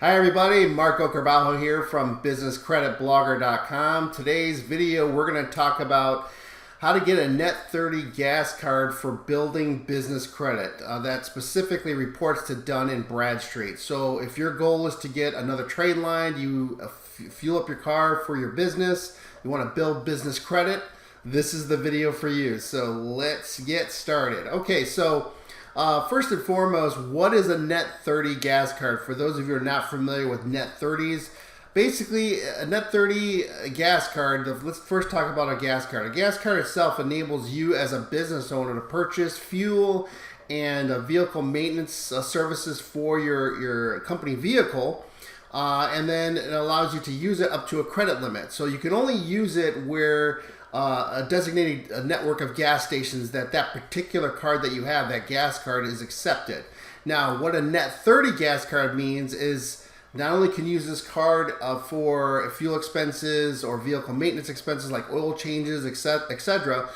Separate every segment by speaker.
Speaker 1: Hi everybody, Marco Carvalho here from businesscreditblogger.com. Today's video we're going to talk about how to get a net 30 gas card for building business credit. That specifically reports to Dun and Bradstreet. So if your goal is to get another trade line, you fuel up your car for your business, you want to build business credit, this is the video for you. So let's get started. Okay, so first and foremost, what is a net 30 gas card? For those of you who are not familiar with net 30s, basically a net 30 gas card, let's first talk about a gas card. A gas card itself enables you as a business owner to purchase fuel and vehicle maintenance services for your company vehicle. And then it allows you to use it up to a credit limit. So you can only use it where a designated network of gas stations that particular card that you have, that gas card, is accepted. Now, what a net 30 gas card means is not only can you use this card for fuel expenses or vehicle maintenance expenses like oil changes, etc.,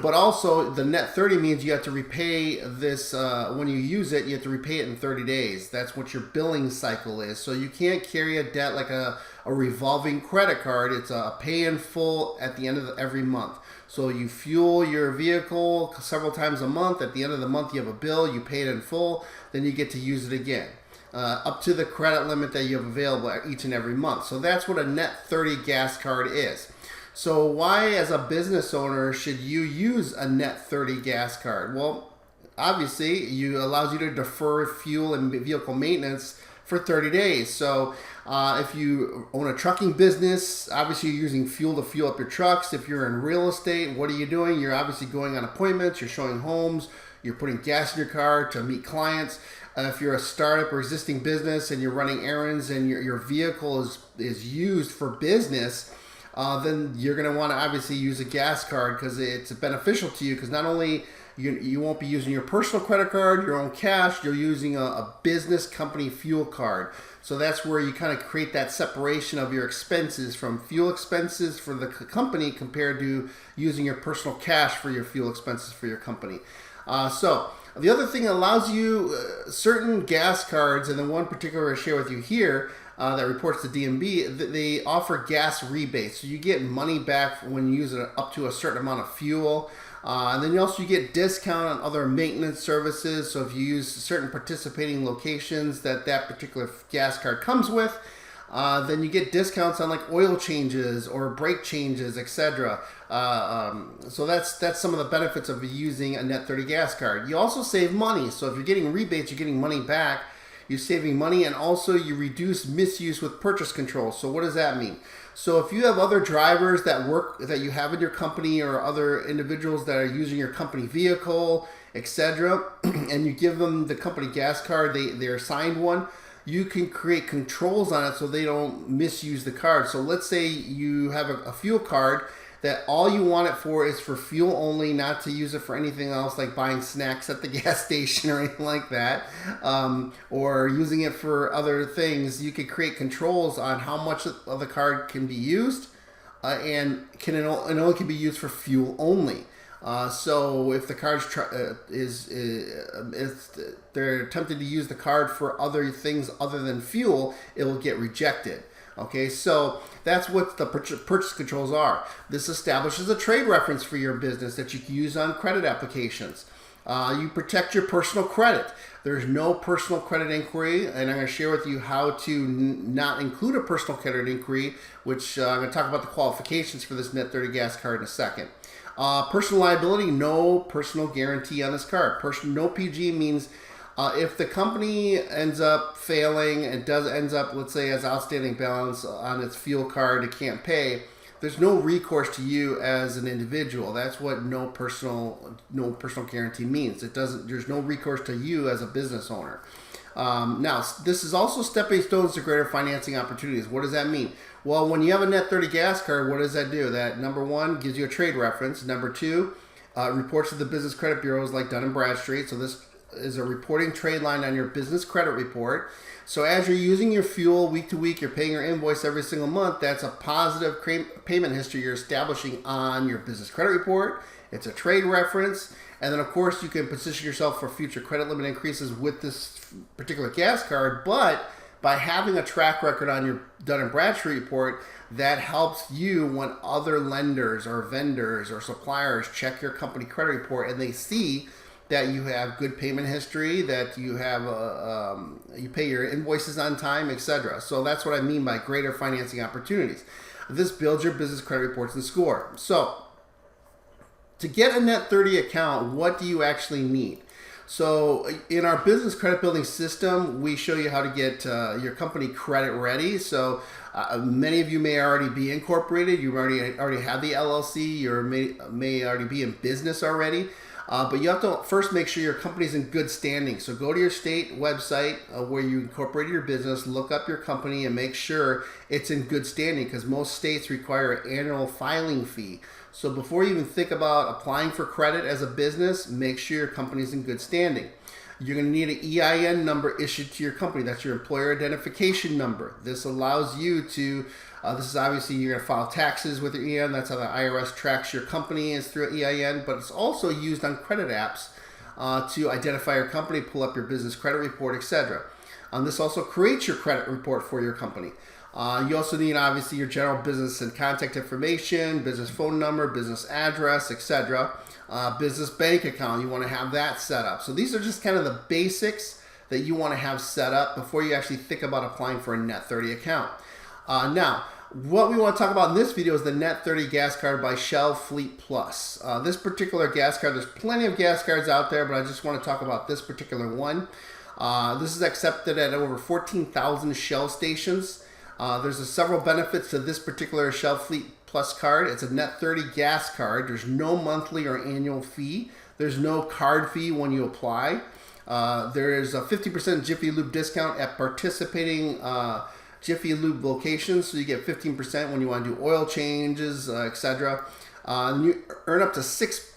Speaker 1: but also the net 30 means you have to repay this, when you use it, you have to repay it in 30 days. That's what your billing cycle is. So you can't carry a debt like a revolving credit card. It's a pay in full at the end of every month. So you fuel your vehicle several times a month. At the end of the month, you have a bill, you pay it in full, then you get to use it again. Up to the credit limit that you have available each and every month. So that's what a net 30 gas card is. So why, as a business owner, should you use a net 30 gas card? Well, obviously, it allows you to defer fuel and vehicle maintenance for 30 days. So if you own a trucking business, obviously you're using fuel to fuel up your trucks. If you're in real estate, what are you doing? You're obviously going on appointments, you're showing homes, you're putting gas in your car to meet clients. If you're a startup or existing business and you're running errands and your vehicle is used for business, then you're going to want to obviously use a gas card because it's beneficial to you, because not only you won't be using your personal credit card, your own cash, you're using a business company fuel card. So that's where you kind of create that separation of your expenses from fuel expenses for the company compared to using your personal cash for your fuel expenses for your company. So the other thing that allows you certain gas cards, and the one particular I share with you here, that reports to DNB, they offer gas rebates. So you get money back when you use it up to a certain amount of fuel. And then you get discount on other maintenance services. So if you use certain participating locations that particular gas card comes with, then you get discounts on like oil changes or brake changes, etc. So that's some of the benefits of using a net 30 gas card. You also save money. So if you're getting rebates, you're getting money back. You're saving money, and also you reduce misuse with purchase control. So what does that mean? So if you have other drivers that you have in your company, or other individuals that are using your company vehicle, etc., and you give them the company gas card, they're assigned one, you can create controls on it so they don't misuse the card. So let's say you have a fuel card that all you want it for is for fuel only, not to use it for anything else like buying snacks at the gas station or anything like that, or using it for other things. You could create controls on how much of the card can be used, and it only can be used for fuel only. So if the card if they're attempting to use the card for other things other than fuel, it will get rejected. Okay, so that's what the purchase controls are. This establishes a trade reference for your business that you can use on credit applications. You protect your personal credit. There's no personal credit inquiry, and I'm going to share with you how to not include a personal credit inquiry, which I'm going to talk about the qualifications for this net 30 gas card in a second. Personal liability, no personal guarantee on this card. No PG means if the company ends up failing and ends up, let's say, as outstanding balance on its fuel card, it can't pay, there's no recourse to you as an individual. That's what no personal guarantee means. There's no recourse to you as a business owner. Now, this is also stepping stones to greater financing opportunities. What does that mean? Well, when you have a net 30 gas card, what does that do? That, number one, gives you a trade reference. Number two, reports to the business credit bureaus like Dun and Bradstreet. So this is a reporting trade line on your business credit report. So as you're using your fuel week to week, you're paying your invoice every single month, that's a positive payment history you're establishing on your business credit report. It's a trade reference. And then, of course, you can position yourself for future credit limit increases with this particular gas card. But by having a track record on your Dun and Bradstreet report, that helps you when other lenders or vendors or suppliers check your company credit report and they see that you have good payment history, that you have you pay your invoices on time, etc. So that's what I mean by greater financing opportunities. This builds your business credit reports and score. So to get a net 30 account, what do you actually need? So in our business credit building system, we show you how to get your company credit ready. So many of you may already be incorporated. You already have the LLC. You may already be in business already. But you have to first make sure your company's in good standing. So go to your state website where you incorporated your business, look up your company and make sure it's in good standing, because most states require an annual filing fee. So before you even think about applying for credit as a business, make sure your company's in good standing. You're going to need an EIN number issued to your company. That's your employer identification number. This allows you to, this is obviously you're going to file taxes with your EIN. That's how the IRS tracks your company, is through EIN, but it's also used on credit apps to identify your company, pull up your business credit report, etc. This also creates your credit report for your company. You also need obviously your general business and contact information, business phone number, business address, etc. Business bank account, you want to have that set up. So these are just kind of the basics that you want to have set up before you actually think about applying for a net 30 account. Now, what we want to talk about in this video is the Net 30 Gas Card by Shell Fleet Plus. This particular gas card, there's plenty of gas cards out there, but I just want to talk about this particular one. This is accepted at over 14,000 Shell stations. There's several benefits to this particular Shell Fleet Plus card. It's a net 30 gas card. There's no monthly or annual fee. There's no card fee when you apply. There is a 50% Jiffy Lube discount at participating Jiffy Lube locations. So you get 15% when you want to do oil changes, etc. And you earn up to 6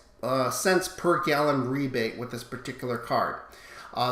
Speaker 1: cents per gallon rebate with this particular card.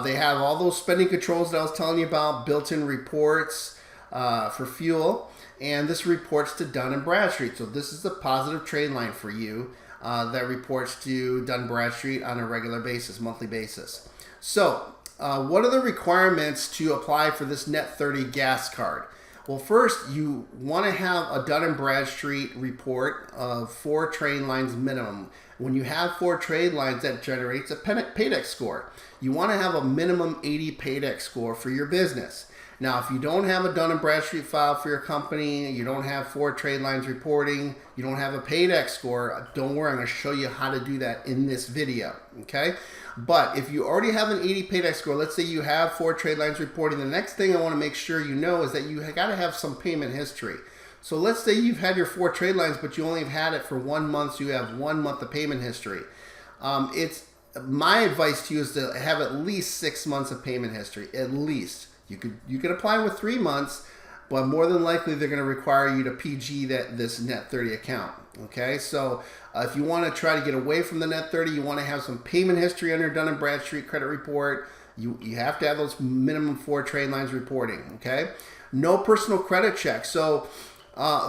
Speaker 1: They have all those spending controls that I was telling you about, built-in reports for fuel, and this reports to Dun and Bradstreet. So this is a positive trade line for you that reports to Dun and Bradstreet on a regular basis, monthly basis. So what are the requirements to apply for this Net 30 gas card? Well, first, you want to have a Dun and Bradstreet report of 4 trade lines minimum. When you have 4 trade lines, that generates a paydex score. You want to have a minimum 80 paydex score for your business. Now, if you don't have a Dun and Bradstreet file for your company, you don't have 4 trade lines reporting, you don't have a paydex score, don't worry, I'm going to show you how to do that in this video, okay? But if you already have an 80 paydex score, let's say you have 4 trade lines reporting, the next thing I want to make sure you know is that you got to have some payment history. So let's say you've had your 4 trade lines, but you only have had it for 1 month, so you have 1 month of payment history. It's my advice to you is to have at least 6 months of payment history, at least. You could apply with 3 months, but more than likely they're going to require you to PG this Net 30 account. Okay, so if you want to try to get away from the Net 30, you want to have some payment history on your Dun and Bradstreet credit report. You have to have those minimum 4 trade lines reporting. Okay, no personal credit check. So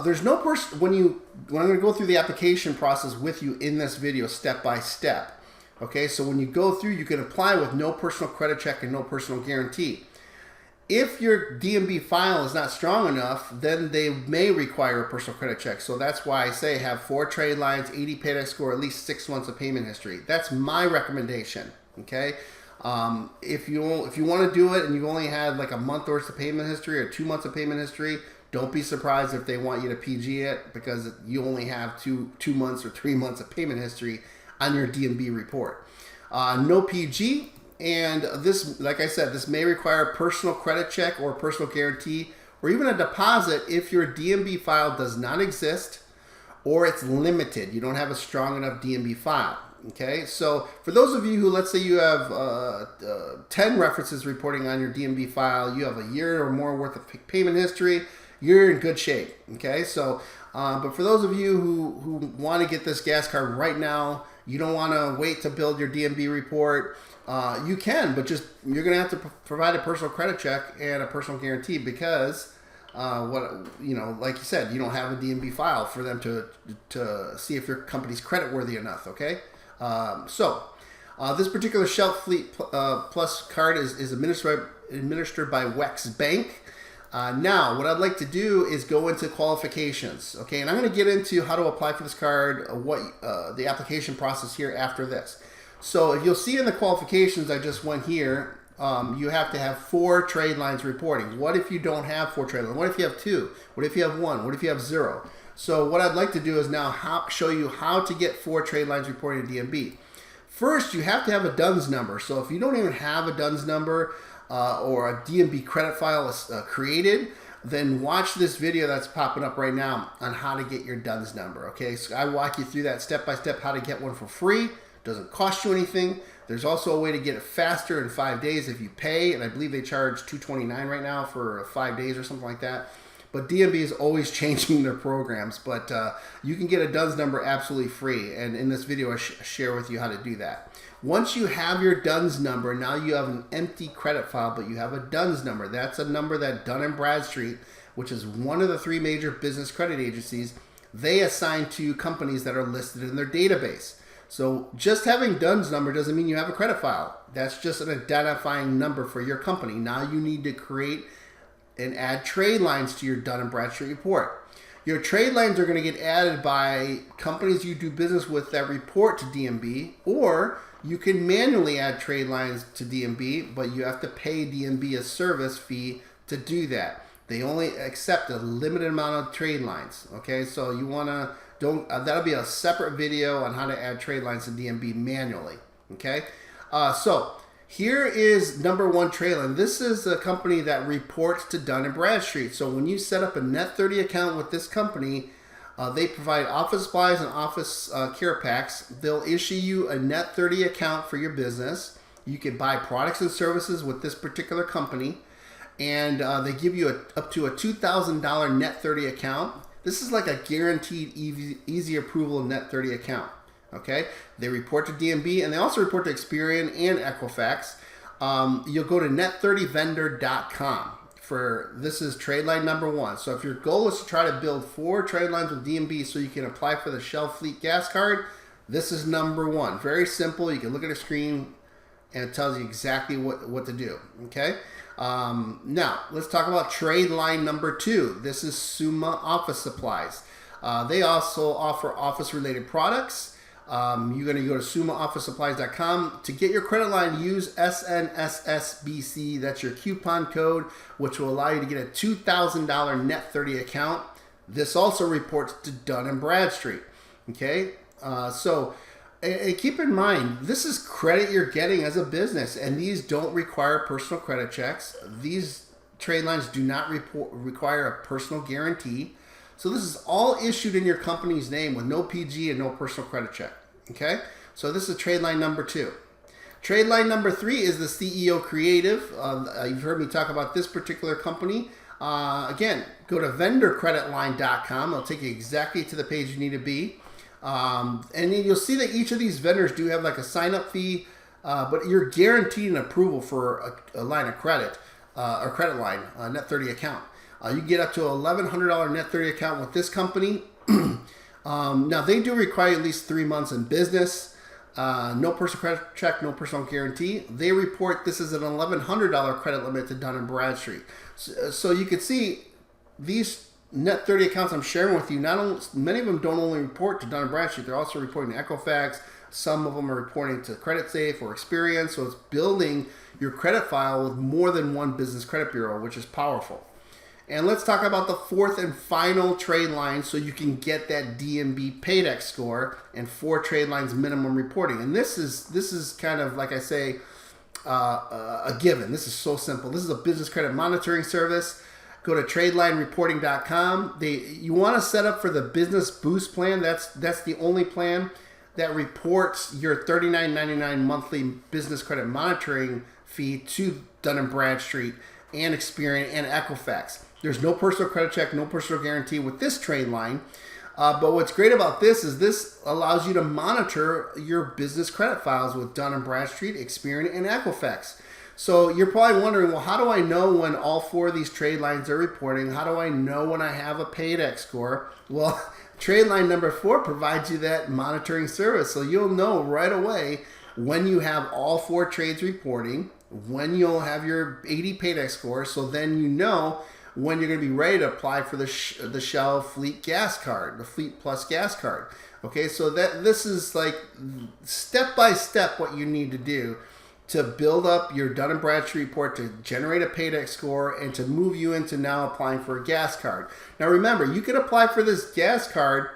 Speaker 1: there's no when I'm going to go through the application process with you in this video step by step. Okay, so when you go through, you can apply with no personal credit check and no personal guarantee. If your DMB file is not strong enough, then they may require a personal credit check. So that's why I say have 4 trade lines, 80 paydex score, at least 6 months of payment history. That's my recommendation. Okay, if you want to do it and you've only had like a month worth of payment history or 2 months of payment history, don't be surprised if they want you to PG it, because you only have two months or 3 months of payment history on your DMB report. No PG. And this, like I said, this may require a personal credit check or personal guarantee or even a deposit if your DMB file does not exist or it's limited. You don't have a strong enough DMB file. Okay, so for those of you who, let's say you have 10 references reporting on your DMB file, you have a year or more worth of payment history, you're in good shape. Okay, so but for those of you who want to get this gas card right now, you don't want to wait to build your DMB report. You can, but just you're going to have to provide a personal credit check and a personal guarantee, because like you said, you don't have a DMB file for them to see if your company's creditworthy enough. Okay, this particular Shell Fleet Plus card is administered by Wex Bank. Now, what I'd like to do is go into qualifications, okay? And I'm going to get into how to apply for this card, the application process here after this. So if you'll see in the qualifications, I just went here, you have to have 4 trade lines reporting. What if you don't have 4 trade lines? What if you have 2? What if you have 1? What if you have 0? So what I'd like to do is now show you how to get 4 trade lines reporting to DNB. First, you have to have a DUNS number. So if you don't even have a DUNS number, or a DNB credit file is created, then watch this video that's popping up right now on how to get your DUNS number. Okay, so I walk you through that step by step how to get one for free. Doesn't cost you anything. There's also a way to get it faster in 5 days if you pay, and I believe they charge $229 right now for 5 days or something like that. But DNB is always changing their programs, but you can get a DUNS number absolutely free, and in this video I share with you how to do that. Once you have your DUNS number, now you have an empty credit file, but you have a DUNS number. That's a number that Dun and Bradstreet, which is one of the 3 major business credit agencies, they assign to companies that are listed in their database. So just having DUNS number doesn't mean you have a credit file. That's just an identifying number for your company. Now you need to create and add trade lines to your Dun and Bradstreet report. Your trade lines are going to get added by companies you do business with that report to DNB, or you can manually add trade lines to DNB, but you have to pay DNB a service fee to do that. They only accept a limited amount of trade lines. Okay, so you want to that'll be a separate video on how to add trade lines to DNB manually. Okay, so here is number 1 trade line. This is a company that reports to Dun and Bradstreet. So when you set up a Net 30 account with this company, they provide office supplies and office care packs. They'll issue you a Net 30 account for your business. You can buy products and services with this particular company, and they give you up to a $2,000 Net 30 account. This is like a guaranteed easy approval Net 30 account. Okay, they report to DNB, and they also report to Experian and Equifax. You'll go to net30vendor.com. This is trade line number 1. So if your goal is to try to build 4 trade lines with DNB so you can apply for the Shell Fleet gas card, this is number 1. Very simple. You can look at a screen and it tells you exactly what to do. Okay. Now let's talk about trade line number 2. This is Summa Office Supplies. They also offer office related products. You're going to go to summaofficesupplies.com. To get your credit line, use SNSSBC. That's your coupon code, which will allow you to get a $2,000 Net 30 account. This also reports to Dun and Bradstreet. Okay, so keep in mind, this is credit you're getting as a business, and these don't require personal credit checks. These trade lines do not require a personal guarantee. So this is all issued in your company's name with no PG and no personal credit check. Okay, so this is trade line number 2. Trade line number 3 is the CEO Creative. You've heard me talk about this particular company. Again, go to vendorcreditline.com. It'll take you exactly to the page you need to be. And then you'll see that each of these vendors do have like a sign-up fee, but you're guaranteed an approval for a line of credit, or credit line, a Net 30 account. You get up to a $1,100 Net 30 account with this company. Now, they do require at least 3 months in business. No personal credit check, no personal guarantee. They report this is an $1,100 credit limit to Dun and Bradstreet. So you can see these Net 30 accounts I'm sharing with you, many of them don't only report to Dun and Bradstreet, they're also reporting to Equifax. Some of them are reporting to CreditSafe or Experian. So it's building your credit file with more than one business credit bureau, which is powerful. And let's talk about the 4th and final trade line so you can get that DNB paydex score and 4 trade lines minimum reporting. And this is kind of, like I say, a given. This is so simple. This is a business credit monitoring service. Go to tradelinereporting.com. You want to set up for the Business Boost plan. That's the only plan that reports your $39.99 monthly business credit monitoring fee to Dun & Bradstreet and Experian and Equifax. There's no personal credit check, no personal guarantee with this trade line. But what's great about this is this allows you to monitor your business credit files with Dun & Bradstreet, Experian, and Equifax. So you're probably wondering, well, how do I know when all 4 of these trade lines are reporting? How do I know when I have a paydex score? Well, trade line number 4 provides you that monitoring service. So you'll know right away when you have all 4 trades reporting, when you'll have your 80 paydex score. So then you know when you're going to be ready to apply for the Shell Fleet Gas Card, the Fleet Plus Gas Card. Okay, so this is like step by step what you need to do to build up your Dun and Bradstreet report, to generate a paydex score, and to move you into now applying for a gas card. Now remember, you can apply for this gas card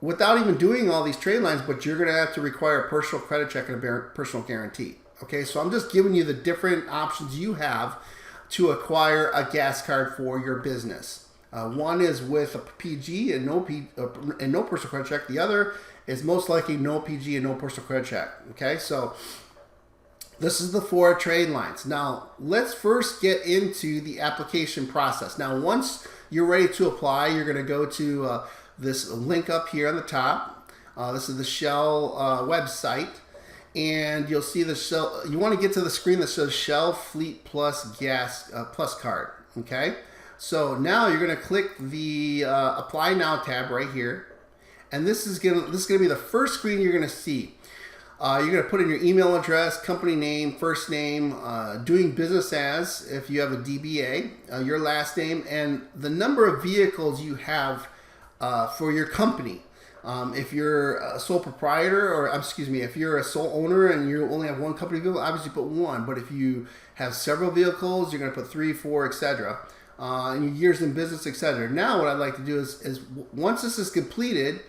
Speaker 1: without even doing all these trade lines, but you're going to have to require a personal credit check and a personal guarantee. Okay, so I'm just giving you the different options you have to acquire a gas card for your business. One is with a PG and no personal credit check. The other is most likely no PG and no personal credit check. Okay, so this is the 4 trade lines. Now, let's first get into the application process. Now, once you're ready to apply, you're going to go to this link up here on the top. This is the Shell website, and you'll see the Shell. You want to get to the screen that says Shell Fleet Plus Gas Plus Card. Okay, so now you're going to click the Apply Now tab right here, and this is going to be the first screen you're going to see. You're going to put in your email address, company name, first name, doing business as, if you have a DBA, your last name, and the number of vehicles you have for your company. If you're a sole proprietor, or if you're a sole owner and you only have one company vehicle, obviously put 1. But if you have several vehicles, you're going to put 3, 4, etc. And your years in business, etc. Now, what I'd like to do is once this is completed,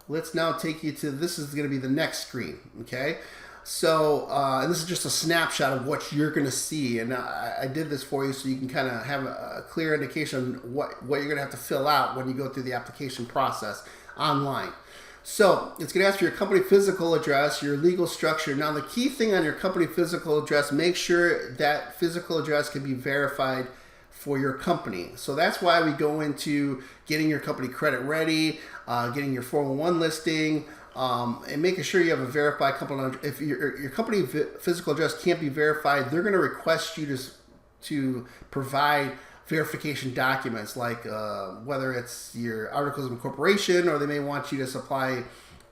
Speaker 1: let's now take you to, this is going to be the next screen, okay? So, and this is just a snapshot of what you're going to see, and I did this for you so you can kind of have a clear indication of what you're going to have to fill out when you go through the application process online. So, it's going to ask for your company physical address, your legal structure. Now, the key thing on your company physical address, make sure that physical address can be verified for your company. So that's why we go into getting your company credit ready, getting your 401 listing, and making sure you have a verified company. If your company physical address can't be verified, they're going to request you to provide verification documents, like whether it's your articles of incorporation, or they may want you to supply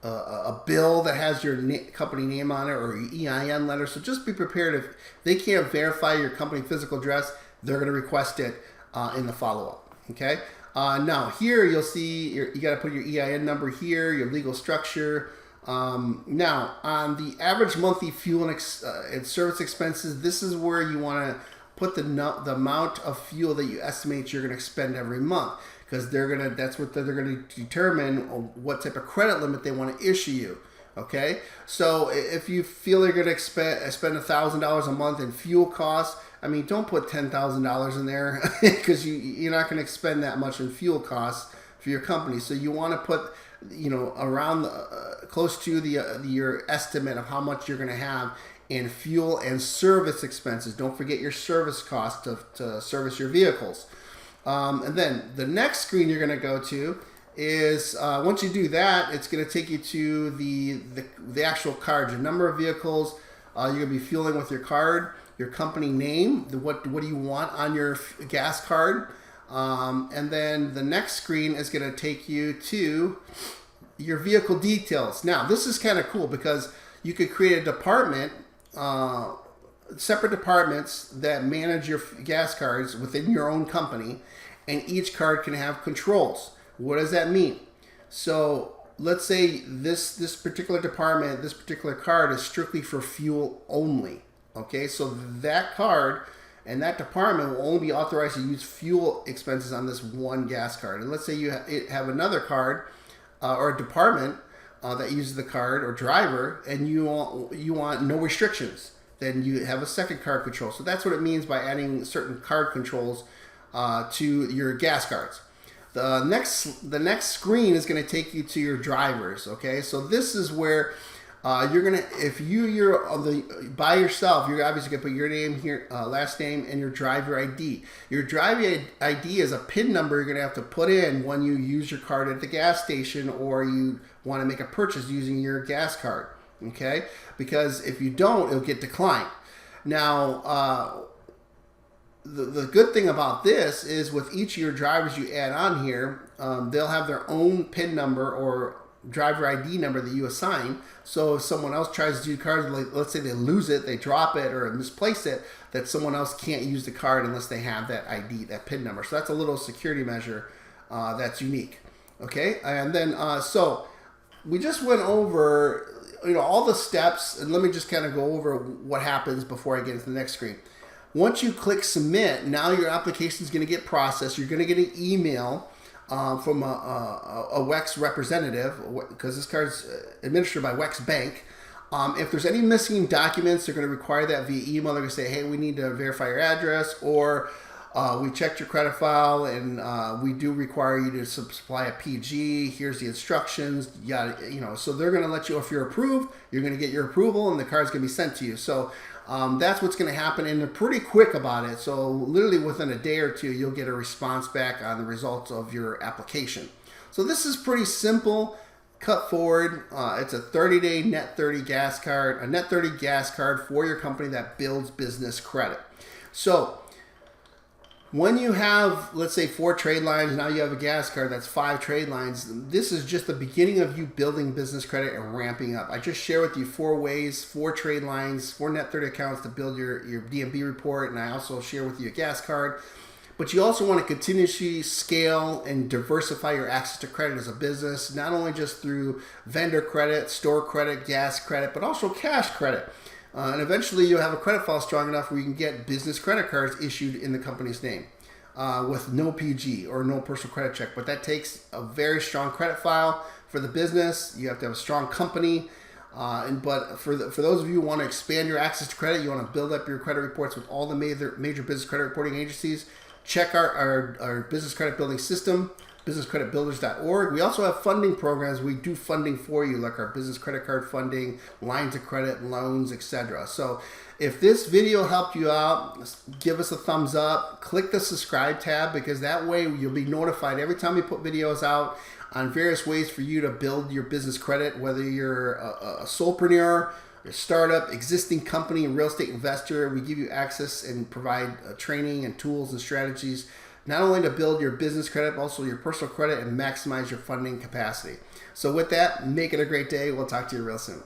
Speaker 1: a bill that has your company name on it, or your EIN letter. So just be prepared. If they can't verify your company physical address, they're going to request it in the follow-up. Okay. Now here you'll see you got to put your EIN number here, your legal structure. Now on the average monthly fuel and service expenses, this is where you want to put the amount of fuel that you estimate you're going to expend every month, because that's what they're going to determine what type of credit limit they want to issue you. Okay, so if you feel you're going to spend $1,000 a month in fuel costs, I mean, don't put $10,000 in there because you're not going to expend that much in fuel costs for your company. So you want to put, around close to your estimate of how much you're going to have in fuel and service expenses. Don't forget your service cost to service your vehicles. And then the next screen you're going to go to is once you do that, it's going to take you to the actual card, your number of vehicles you're going to be fueling with your card, your company name, what do you want on your gas card, and then the next screen is going to take you to your vehicle details. Now, this is kind of cool because you could create a department, separate departments that manage your gas cards within your own company, and each card can have controls. What does that mean? So let's say this particular department, this particular card is strictly for fuel only. Okay, so that card and that department will only be authorized to use fuel expenses on this one gas card. And let's say you have another card or a department that uses the card, or driver, and you want no restrictions. Then you have a second card control. So that's what it means by adding certain card controls to your gas cards. The next screen is going to take you to your drivers. Okay, so this is where you're gonna, if you're by yourself, you're obviously gonna put your name here, last name, and your driver ID. Your driver ID is a PIN number you're gonna have to put in when you use your card at the gas station, or you want to make a purchase using your gas card. Okay, because if you don't, it'll get declined. Now, the good thing about this is with each of your drivers you add on here, they'll have their own PIN number or driver ID number that you assign. So if someone else tries to do cards, like let's say they lose it, they drop it or misplace it, that someone else can't use the card unless they have that ID, that PIN number. So that's a little security measure that's unique. Okay, and then so we just went over all the steps, and let me just kind of go over what happens before I get into the next screen. Once you click submit, now your application is going to get processed. You're going to get an email from a WEX representative, because this card's administered by WEX Bank. If there's any missing documents, they're going to require that via email. They're going to say, hey, we need to verify your address, or we checked your credit file and we do require you to supply a PG. Here's the instructions. So they're going to let you, if you're approved, you're going to get your approval and the card's going to be sent to you. So that's what's going to happen, and they're pretty quick about it. So literally within a day or two, you'll get a response back on the results of your application. So this is pretty simple, cut forward. It's a 30-day net 30 gas card, a net 30 gas card for your company that builds business credit. So when you have, let's say, 4 trade lines, now you have a gas card that's 5 trade lines. This is just the beginning of you building business credit and ramping up. I just share with you 4 ways, 4 trade lines, 4 net 30 accounts to build your DMB report, and I also share with you a gas card. But you also want to continuously scale and diversify your access to credit as a business, not only just through vendor credit, store credit, gas credit, but also cash credit. And eventually you'll have a credit file strong enough where you can get business credit cards issued in the company's name with no PG or no personal credit check. But that takes a very strong credit file for the business. You have to have a strong company. But for those of you who want to expand your access to credit, you want to build up your credit reports with all the major business credit reporting agencies, check our business credit building system, businesscreditbuilders.org. We also have funding programs. We do funding for you, like our business credit card funding, lines of credit, loans, etc. So if this video helped you out, give us a thumbs up. Click the subscribe tab, because that way you'll be notified every time we put videos out on various ways for you to build your business credit, whether you're a solopreneur, a startup, existing company, and real estate investor. We give you access and provide training and tools and strategies, not only to build your business credit, but also your personal credit and maximize your funding capacity. So with that, make it a great day. We'll talk to you real soon.